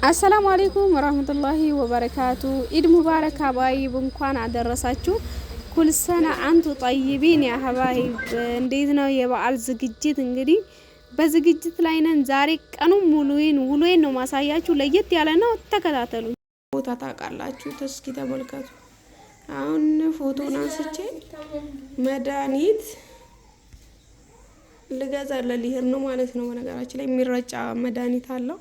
السلام عليكم ورحمة الله وبركاته. عيد مبارك حبايب እንኳን አደረሳችሁ كل سنة أنتم طيبين يا حبايب እንዴት ነው የበዓል ዝግጅት እንግዲህ በዝግጅት ላይ ነን ዛሬ ቀኑ ሙሉዬን ነው ማሳያችሁ ለየት ያለ ነው ተከታተሉ ቦታ ታውቃላችሁ እስኪ ተመልከቱ አሁን ፎቶን አንስቼ መድኃኒት ልገዛ ለሊሄድ ነው ማለት ነው በነገራችን ላይ የሚረጫ መድኃኒት አለው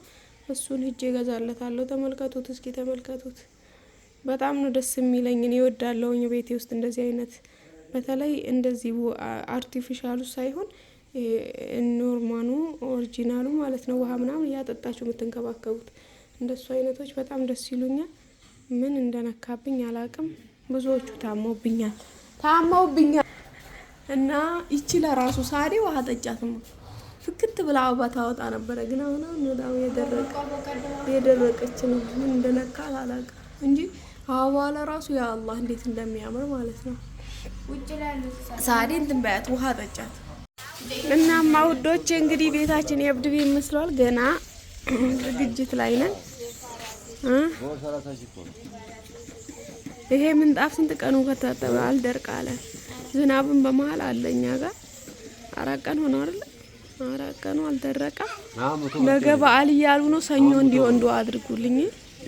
እሱን ሄጄ ገዛለታለሁ ተመልከቱት እስኪ ተመልከቱት በጣም ነው ደስ የሚለኝ እኔ እወዳለሁኝ ቤቴ ውስጥ እንደዚህ አይነት በተለይ እንደዚህ አርቲፊሻሉ ሳይሆን ኖርማኑ ኦሪጂናሉ ማለት ነው ውሃ ምናምን ያጠጣችሁ የምትንከባከቡት እንደሱ አይነቶች በጣም ደስ ይሉኛል ምን እንደነካብኝ አላቅም ብዙዎቹ ታመውብኛል እና ይቺ ለራሱ ሳዲ ውሃ ጠጫትማ ፍክት ብላ አበባ ታወጣ ነበር ግን አሁን ነው የደረቀች ነው ምን እንደነካ አላቅም እንጂ አበባ ለራሱ ያ አላህ እንዴት እንደሚያምር ማለት ነው ሳዲ እንትን በያት ውሃ ጠጫት እና ማውዶች እንግዲህ ቤታችን የብድብ ይመስላል ገና ዝግጅት ላይ ነን ይሄ ምንጣፍ ስንት ቀኑ ከታጠበ አልደርቅ አለ ዝናብም በመሃል አለኛ ጋር አራቀን ሆኖ አይደል አራቀኑ አልደረቀ ነገ በዓል እያሉ ነው ሰኞ እንዲሆን ዱአ አድርጉልኝ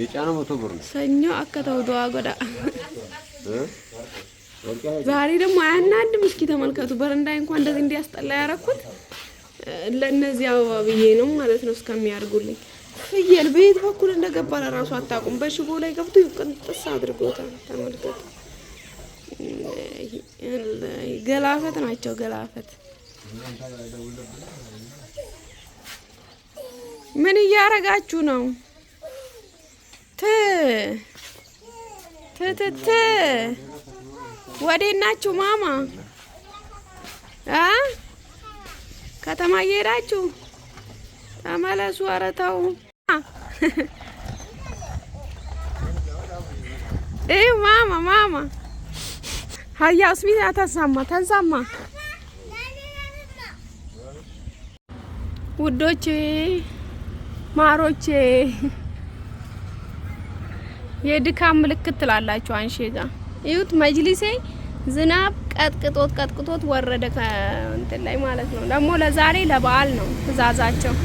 የጫነው 100 ብር ነው ሰኞ አከታው ዱአ ጎዳ ዛሬ ደግሞ አያናድም እስኪ ተመልከቱ በረንዳይ እንኳን እንደዚህ እንዲያስጠላ ያረኩት ለነዚህ አበባ ብዬ ነው ማለት ነው እስከሚያርጉልኝ ፍየል ቤት በኩል እንደገባ ለራሱ አታቁም በሽቦ ላይ ገብቶ ይቅንጥስ አድርጎታል ተመልከቱ ገላፈት ናቸው ገላፈት ምን እያረጋችሁ ነው ወዴት ናችሁ ማማ ከተማ እየሄዳችሁ ተመለሱ ኧረ ተው ማማ ሀያ እስሚ ተንሳማ ውዶቼ ማሮቼ የድካም ምልክት ትላላችሁ አንሼጋ ይሁት መጅሊሴ ዝናብ ቀጥቅጦት ወረደ እንትን ላይ ማለት ነው ደግሞ ለዛሬ ለበዓል ነው ትዛዛቸው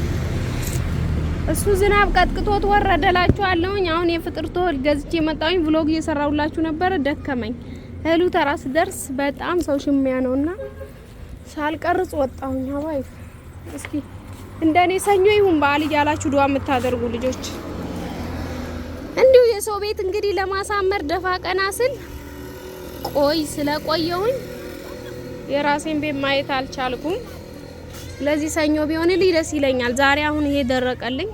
እሱ ዝናብ ቀጥቅጦት ወረደላችኋለሁኝ አሁን የፍጥር ተወል ገዝቼ መጣሁኝ vlog እየሰራሁላችሁ ነበር ደከመኝ እህሉ ተራስ ደርስ በጣም ሰው ሽሚያ ነውና ሳልቀርጽ ወጣሁኝ አባይ እስኪ እንደኔ ሰኞ ይሁን በዓል እያላችሁ ዱአ የምታደርጉ ልጆች እንዲሁ የሰው ቤት እንግዲህ ለማሳመር ደፋ ቀና ስል ስለቆየሁኝ የራሴን ቤት ማየት አልቻልኩም ስለዚህ ሰኞ ቢሆንልኝ ደስ ይለኛል ዛሬ አሁን ይሄ ደረቀልኝ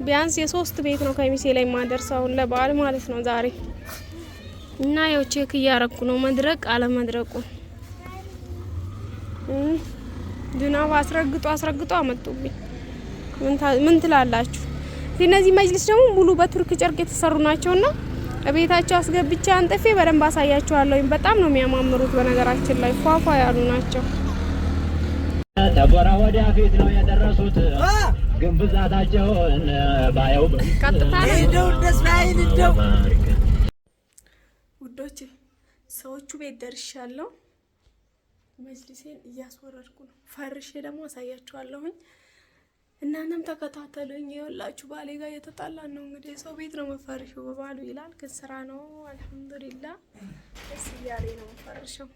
ቢያንስ የሶስት ቤት ነው ከሚሴ ላይ ማደርሰው ለበዓል ማለት ነው ዛሬ እና ያው ቼክ እያረኩ ነው መድረቅ አለ መድረቁ ዝናብ አስረግጦ አመጡብኝ ምን ትላላችሁ እነዚህ መጅሊስ ደግሞ ሙሉ በቱርክ ጨርቅ የተሰሩ ናቸውና ቤታቸው አስገብቻ አንጥፌ በደንብ አሳያችኋለሁ በጣም ነው የሚያማምሩት በነገራችን ላይ ፏፏ ያሉ ናቸው ተጎራ ወዲያ ፊት ነው የደረሱት ግን ብዛታቸው ባየው ቀጥታ ነው ደስታዬን እንደው ውዶች ሰዎቹ ቤት ደርሻለሁ መጅሊሴን እያስወረድኩ ነው ፈርሼ ደግሞ አሳያችኋለሁኝ እናንተም ተከታተሉኝ ይኸውላችሁ ባሌ ጋር እየተጣላን ነው እንግዲህ ሰው ቤት ነው መፈርሽው በባሉ ይላል ግን ስራ ነው አልሐምዱሊላህ ደስ እያለኝ ነው መፈርሽው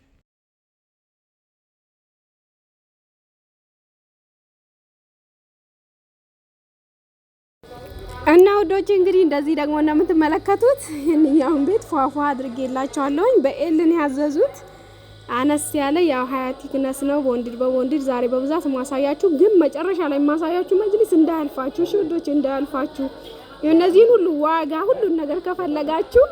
እና ወዶች እንግዲህ እንደዚህ ደግሞ እንደምትመለከቱት ይሄን ቤት ፏፏ አድርጌላችኋለሁኝ በኤልን ያዘዙት አነስ ያለ ያው ሀያቲክነስ ነው በወንዲድ ዛሬ በብዛት ማሳያችሁ ግን መጨረሻ ላይ ማሳያችሁ መጅሊስ እንዳያልፋችሁ እሺ ወዶች እንዳያልፋችሁ የነዚህን ሁሉ ዋጋ ሁሉን ነገር ከፈለጋችሁ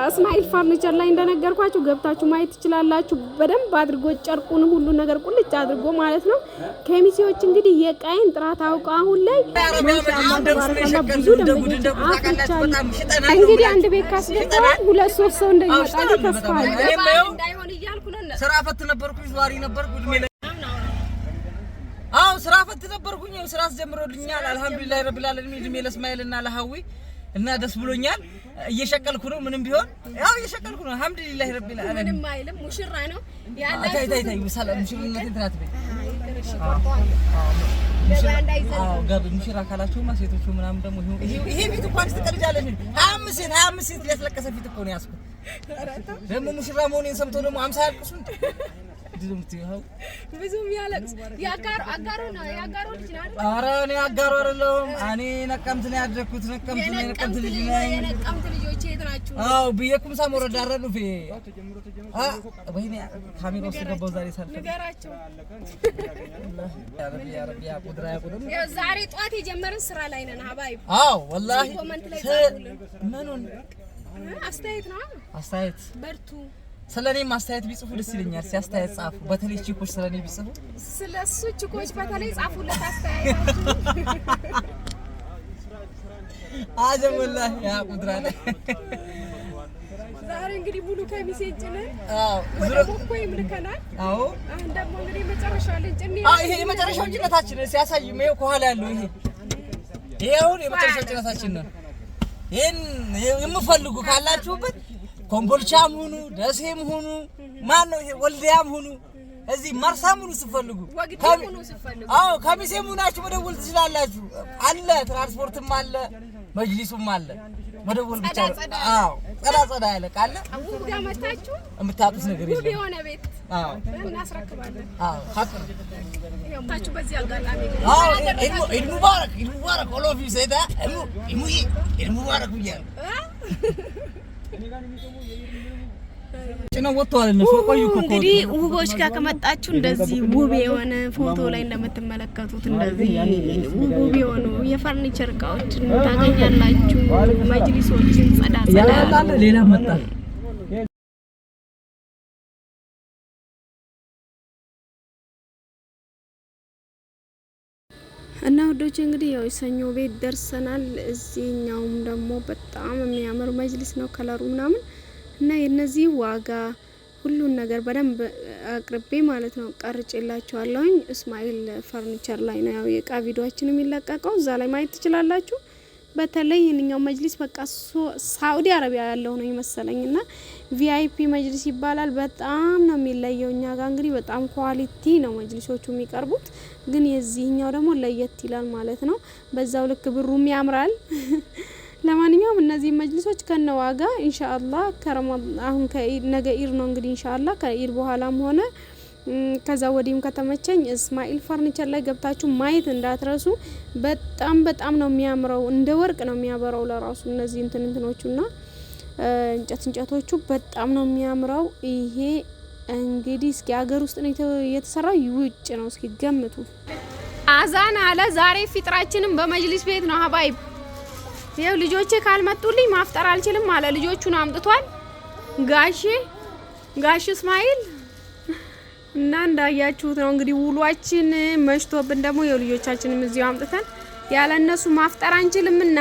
እስማኤል ፈርኒቸር ላይ እንደነገርኳችሁ ገብታችሁ ማየት ትችላላችሁ በደንብ አድርጎ ጨርቁን ሁሉ ነገር ቁልጭ አድርጎ ማለት ነው ከሚሴዎች እንግዲህ የቃይን ጥራት አውቀው አሁን ላይ ማሻአላህ ብዙ ደንበኞች አፍርቻለሁ እንግዲህ አንድ ቤት ካስገባ 2-3 ሰው እንደሚመጣ ተስፋ አለ እንዳይሆን እያልኩ ነው ስራ ፈት ነበርኩ ዟሪ ነበርኩ ስራ ፈት ነበርኩኝ ስራ አስጀምሮልኛል አልহামዱሊላህ ረብል ዓለሚን እድሜ ለእስማኤልና ለሐዊ እና ደስ ብሎኛል እየሸቀልኩ ነው ምንም ቢሆን ያው እየሸቀልኩ ነው አልহামዱሊላህ ረብል ዓለሚን ምንም አይልም ሙሽራ ነው ያለ ታይ ሰላም ሙሽራነት እንትራት በይ ጋር ሙሽራ ካላችሁማ ሴቶቹ ምናምን ደግሞ ይሄ ቤት እንኳን ትቀርጃለሽ 25 ሴት ሊያስለቀሰ ፊት እኮ ነው ያስኩት ደግሞ ሙሽራ መሆኔን ሰምቶ ደግሞ 50 ያልቅሱ እንዴ ብዙም ያለቅስ አጋሮ ነው ያጋሮ ልጅ ነው አይደል? ኧረ እኔ አጋሮ አይደለሁም እኔ ነቀምት ነው ያደረኩት ነቀምት ልጅ ነኝ የነቀምት ልጆች የት ናችሁ? አዎ በየኩም ሳሞረ ዳረዱ ወይኔ ካሜራ ውስጥ ገባው ዛሬ ሰልፍ ንገራቸው ያ ረቢ ያ ቁድራ ዛሬ ጧት የጀመረን ስራ ላይ ነን ሀባይ አዎ والله ምኑን አስተያየት ነው አስተያየት በርቱ ስለኔ ማስተያየት ቢጽፉ ደስ ይለኛል ሲያስተያየት ጻፉ በተለይ ቺኮች ስለኔ ቢጽፉ ስለሱ ቺኮች በተለይ ጻፉለት አስተያየት አጀብ والله ያ ቁድራ ዛሬ እንግዲህ ሙሉ ከሚሴ ጭነን ወደ ቦኮ ይምልከናል አዎ አሁን ደግሞ እንግዲህ መጨረሻው ልንጭን ይሄ የመጨረሻው ጭነታችን ሲያሳይ ነው ከኋላ ያለው ይሄው የመጨረሻው ጭነታችን ነው ይሄን የምፈልጉ ካላችሁበት ኮምቦልቻም ሁኑ ደሴም ሁኑ ማን ነው ይሄ ወልዲያም ሁኑ እዚህ መርሳም ሁኑ ሲፈልጉ አዎ ከሚሴም ሁናችሁ መደወል ትችላላችሁ አለ ትራንስፖርትም አለ መጅሊሱም አለ መደወል ብቻ አዎ ጸዳ ያለ ካለ አሁን ጋመታችሁ የምታጡት ነገር የለም የሆነ ቤት አዎ እናስረክባለን አዎ ሀጥር ታችሁ በዚህ አጋጣሚ አዎ ኢድ ሙባረክ ኦሎፍ ይሰዳ ኢድ ሙባረክ ብያለሁ ጭነው ወጥቷል እነሱ ቆዩ እኮ እንግዲህ ውቦች ጋር ከመጣችሁ እንደዚህ ውብ የሆነ ፎቶ ላይ እንደምትመለከቱት እንደዚህ ውብ የሆኑ የፈርኒቸር እቃዎችን ታገኛላችሁ መጅሊሶችን ጸዳ ሌላ መጣ እና ወዶች እንግዲህ ያው ሰኞ ቤት ደርሰናል እዚህኛውም ደግሞ በጣም የሚያምር መጅሊስ ነው ከለሩ ምናምን እና የነዚህ ዋጋ ሁሉን ነገር በደንብ አቅርቤ ማለት ነው ቀርጬላችኋለሁኝ እስማኤል ፈርኒቸር ላይ ነው ያው የቃ ቪዲዮአችን የሚለቀቀው እዛ ላይ ማየት ትችላላችሁ በተለይ የኛው መጅሊስ በቃ ሳውዲ አረቢያ ያለው ነው ይመስለኝና ቪአይፒ መጅሊስ ይባላል በጣም ነው የሚለየው እኛ ጋር እንግዲህ በጣም ኳሊቲ ነው መጅሊሶቹ የሚቀርቡት ግን የዚህኛው ደግሞ ለየት ይላል ማለት ነው በዛው ልክ ብሩም ያምራል ለማንኛውም እነዚህ መጅሊሶች ከነዋጋ ኢንሻአላህ ከረመዳን አሁን ነገ ኢድ ነው እንግዲህ ኢንሻአላህ ከኢድ በኋላም ሆነ ከዛ ወዲህም ከተመቸኝ እስማኤል ፈርኒቸር ላይ ገብታችሁ ማየት እንዳትረሱ በጣም ነው የሚያምረው እንደ ወርቅ ነው የሚያበራው ለራሱ እነዚህ እንትኖቹና እንጨቶቹ በጣም ነው የሚያምረው ይሄ እንግዲህ እስኪ ሀገር ውስጥ ነው የተሰራው ውጭ ነው እስኪ ገምቱ አዛን አለ ዛሬ ፍጥራችንን በመጅሊስ ቤት ነው ሀባይ ይሄው ልጆቼ ካልመጡልኝ ማፍጠር አልችልም አለ ልጆቹን አምጥቷል ጋሽ እስማኤል እና እንዳያችሁት ነው እንግዲህ ውሏችን መሽቶብን ደግሞ ይሄው ልጆቻችንን እዚሁ አምጥተን ያለ እነሱ ማፍጠር አንችልምና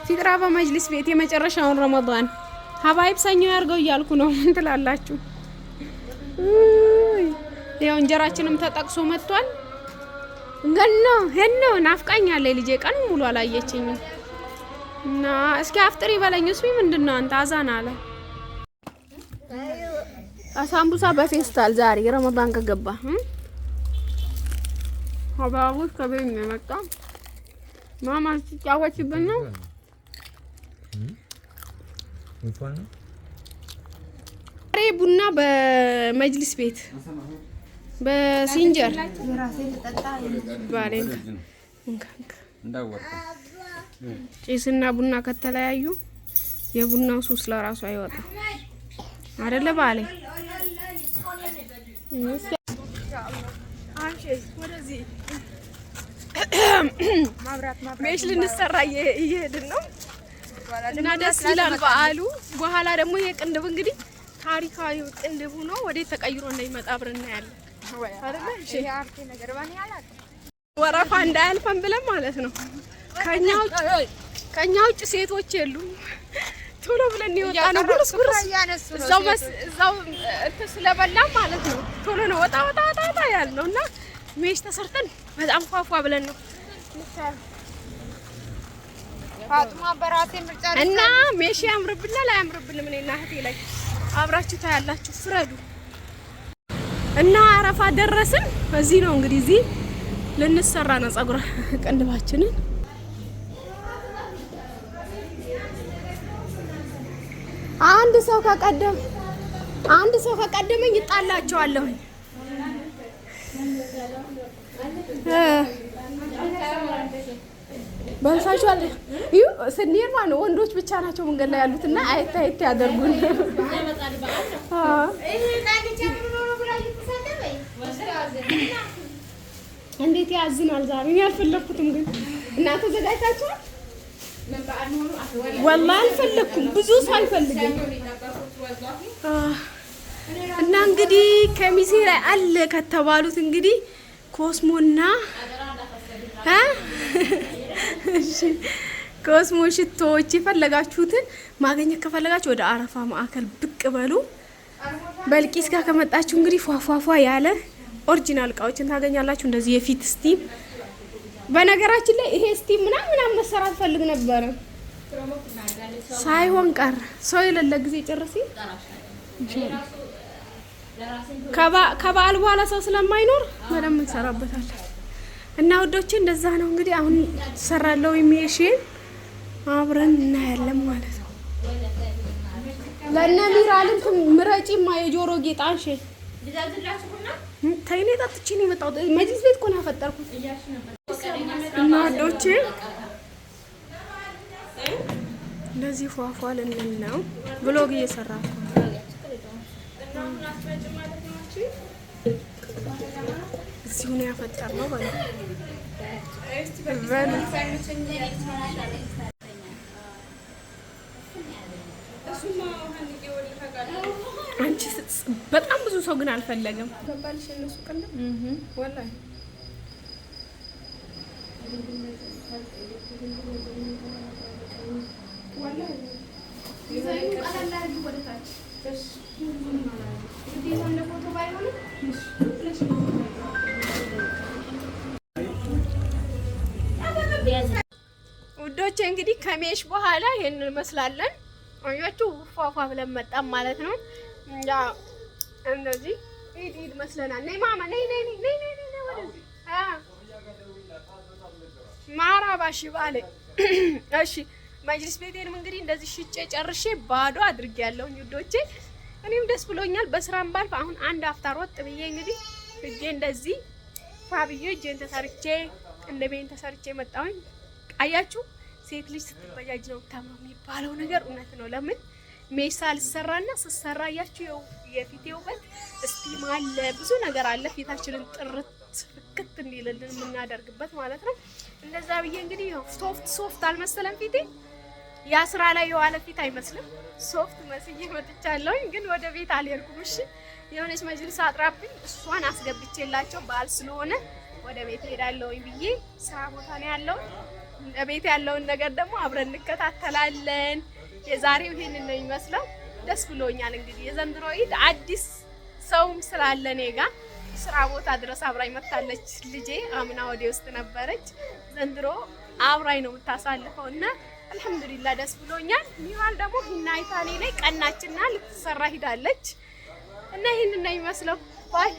ፍጥራ በመጅሊስ ቤት የመጨረሻውን ረመዳን ሀባይብ ሰኞ ያርገው እያልኩ ነው ምን ትላላችሁ ይሄው እንጀራችንም ተጠቅሶ መጥቷል ገኖ ሄኖ ናፍቃኛለች ልጄ ቀን ሙሉ አላየችኝም እና እስኪ አፍጥሪ በለኝ እስኪ ምንድነው አንተ አዛን አለ አሳምቡሳ በፌስታል ዛሬ ረመዳን ከገባ ሀባቡት ከቤት ነው የመጣ ማማ ሲጫወችብን ነው ዛሬ ቡና በመጅሊስ ቤት በሲንጀር ባሌን እንዳወርኩ ጭስና ቡና ከተለያዩ የቡናው ሱስ ለራሱ አይወጣም አይደለ ባሌ ወደዚህ ሜሽ ልንሰራ እየሄድን ነው እና ደስ ይላል በዓሉ በኋላ ደግሞ የቅንድብ እንግዲህ ታሪካዊ ቅንድብ ሆኖ ወዴት ተቀይሮ እንደሚመጣ አብረን እናያለን አይደለ ይሄ አርቴ ነገር ባን ያላል ወራፋ እንዳያልፈን ብለን ማለት ነው ከኛ ውጭ ሴቶች የሉም ቶሎ ብለን ይወጣና ጉርስ እዛው ስለበላ ማለት ነው ቶሎ ነው ወጣ ያልነውና ሜሽ ተሰርተን በጣም ፏፏ ብለን ነው ፋጡማ በራሴ ምርጫ እና ሜሽ ያምርብናል አያምርብንም? እኔና እህቴ ላይ አብራችሁ ታያላችሁ፣ ፍረዱ። እና አረፋ ደረስን። እዚህ ነው እንግዲህ እዚህ ልንሰራ ነው ጸጉር ቅንድባችንን። አንድ ሰው ከቀደመኝ ይጣላቸዋለሁ። በልሳችኋል። ስንሄድ ማለት ነው ወንዶች ብቻ ናቸው መንገድ ላይ ያሉት እና አይታ ያደርጉን። እንዴት ያዝናል ዛሬ። እኔ አልፈለኩትም ግን እናንተ ተዘጋጅታችኋል? ወላሂ አልፈለኩም፣ ብዙ ሰው አልፈልግም። እና እንግዲህ ከሚሴ ላይ አለ ከተባሉት እንግዲህ ኮስሞና እሺ ኮስሞ ሽቶዎች የፈለጋችሁትን ማግኘት ከፈለጋችሁ ወደ አረፋ ማዕከል ብቅ በሉ። በልቂስ ጋር ከመጣችሁ እንግዲህ ፏፏፏ ያለ ኦሪጂናል እቃዎችን ታገኛላችሁ። እንደዚህ የፊት ስቲም፣ በነገራችን ላይ ይሄ ስቲም ምናምን መሰራት ፈልግ ነበረ ሳይሆን ቀረ። ሰው የሌለ ጊዜ ጨርሲ ከበዓል በኋላ ሰው ስለማይኖር በደንብ እንሰራበታለን። እና ውዶቼ እንደዛ ነው እንግዲህ አሁን ሰራለው የሚሽን አብረን እናያለን ማለት ነው። ለእነ ሚራልን ምረጪማ የጆሮ ጌጥ አንሺ ተይኔ ጠጥቼ ነው የመጣሁት። መጅሊስ ቤት እኮ ነው ያፈጠርኩት። እና ውዶቼ እንደዚህ ፏፏ ልንል ነው። ብሎግ እየሰራ ነው። እዚሁ ነው ያፈጠርነው ማለት ነው። አንቺ በጣም ብዙ ሰው ግን አልፈለገም። ገባልሽ? እነሱ ቀን ወላሂ ውዶቼ እንግዲህ ከሜሽ በኋላ ይሄን እንመስላለን። አያችሁ ፏፏ ብለን መጣን ማለት ነው። ያ እንደዚህ ኢድ መስለናል። ነይ ማማ ነይ ወደዚህ ማራባሽ ባለ እሺ። መጅሊስ ቤቴንም እንግዲህ እንደዚህ ሽጬ ጨርሼ ባዶ አድርጌያለሁ ውዶቼ። እኔም ደስ ብሎኛል። በስራም ባልፍ አሁን አንድ አፍታር ወጥ ብዬ እንግዲህ እጄ እንደዚህ ፋብዬ እጄን ተሰርቼ ቅንድቤን ተሰርቼ መጣሁኝ። አያችሁ ሴት ልጅ ስትበጃጅ ነው ታምሮ የሚባለው ነገር እውነት ነው። ለምን ሜሳ ልሰራና ስሰራ አያችሁ የፊቴ ውበት እስቲም አለ፣ ብዙ ነገር አለ። ፊታችንን ጥርት ፍክት እንዲልልን የምናደርግበት ማለት ነው። እንደዛ ብዬ እንግዲህ ሶፍት አልመሰለም ፊቴ። ያ ስራ ላይ የዋለ ፊት አይመስልም። ሶፍት መስዬ መጥቻለሁ። ግን ወደ ቤት አልሄድኩም። እሺ የሆነች መጅልስ አጥራብኝ እሷን አስገብቼላቸው በዓል ስለሆነ ወደ ቤት ሄዳለሁ ብዬ ስራ ቦታ ነው ያለው። ቤት ያለውን ነገር ደግሞ አብረን እንከታተላለን። የዛሬው ይሄንን ነው የሚመስለው። ደስ ብሎኛል። እንግዲህ የዘንድሮ ኢድ አዲስ ሰውም ስላለ እኔ ጋር ስራ ቦታ ድረስ አብራኝ መታለች ልጄ። አምና ወዴ ውስጥ ነበረች፣ ዘንድሮ አብራኝ ነው የምታሳልፈው እና አልሐምዱሊላህ ደስ ብሎኛል። ሚዋል ደግሞ ሂናይታኔ ላይ ቀናችና ልትሰራ ሂዳለች እና ይሄንን ነው የሚመስለው። ባይ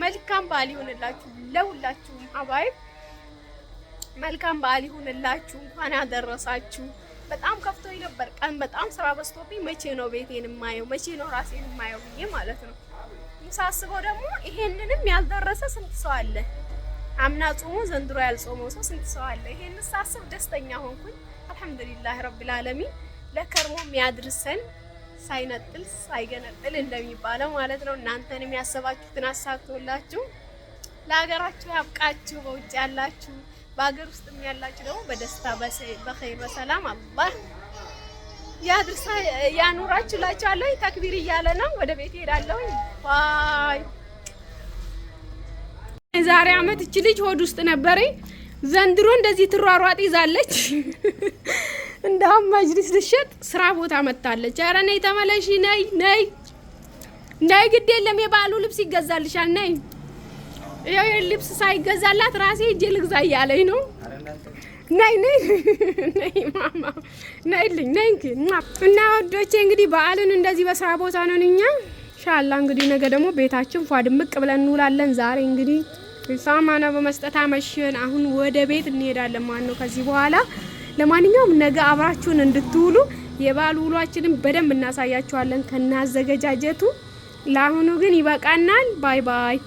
መልካም በዓል ይሁንላችሁ ለሁላችሁም። አባይ መልካም በዓል ይሁንላችሁ። እንኳን አደረሳችሁ። በጣም ከፍቶኝ ነበር ቀን በጣም ስራ በዝቶብኝ መቼ ነው ቤቴን የማየው መቼ ነው ራሴን የማየው ብዬ ማለት ነው። ሳስበው ደግሞ ይሄንንም ያልደረሰ ስንት ሰው አለ። አምና ጾሞ ዘንድሮ ያልጾመው ሰው ስንት ሰው አለ። ይሄን ሳስብ ደስተኛ ሆንኩኝ። አልሐምዱሊላህ ረብል ዓለሚን ለከርሞ የሚያድርሰን ሳይነጥል ሳይገነጥል እንደሚባለው ማለት ነው። እናንተንም ያሰባችሁትን አሳክቶላችሁ ለሀገራችሁ ያብቃችሁ። በውጭ ያላችሁ በሀገር ውስጥም ያላችሁ ደግሞ በደስታ በኸይር በሰላም አላህ ያድርሳ ያኑራችሁ ላችኋለሁ። ተክቢር እያለ ነው። ወደ ቤት ሄዳለሁ። ባይ። የዛሬ አመት እቺ ልጅ ሆድ ውስጥ ነበረኝ። ዘንድሮ እንደዚህ ትሯሯጥ ይዛለች። እንደውም መጅሊስ ልሸጥ ስራ ቦታ መጣለች። ኧረ ነይ ተመለሺ፣ ነይ ግድ የለም የበዓሉ ልብስ ይገዛልሻል። ነይ ያው ልብስ ሳይገዛላት ራሴ እጄ ልግዛ እያለኝ ነው። ነይ ማማ ነይልኝ ነይ እና ወዶቼ እንግዲህ በዓልን እንደዚህ በስራ ቦታ ነን እኛ። ኢንሻአላህ እንግዲህ ነገ ደግሞ ቤታችን ፏ ድምቅ ብለን እንውላለን። ዛሬ እንግዲህ ሳማና በመስጠት አመሽን። አሁን ወደ ቤት እንሄዳለን ማለት ነው ከዚህ በኋላ። ለማንኛውም ነገ አብራችሁን እንድትውሉ የበዓል ውሏችንን በደንብ እናሳያችኋለን ከናዘገጃጀቱ። ለአሁኑ ግን ይበቃናል። ባይ ባይ።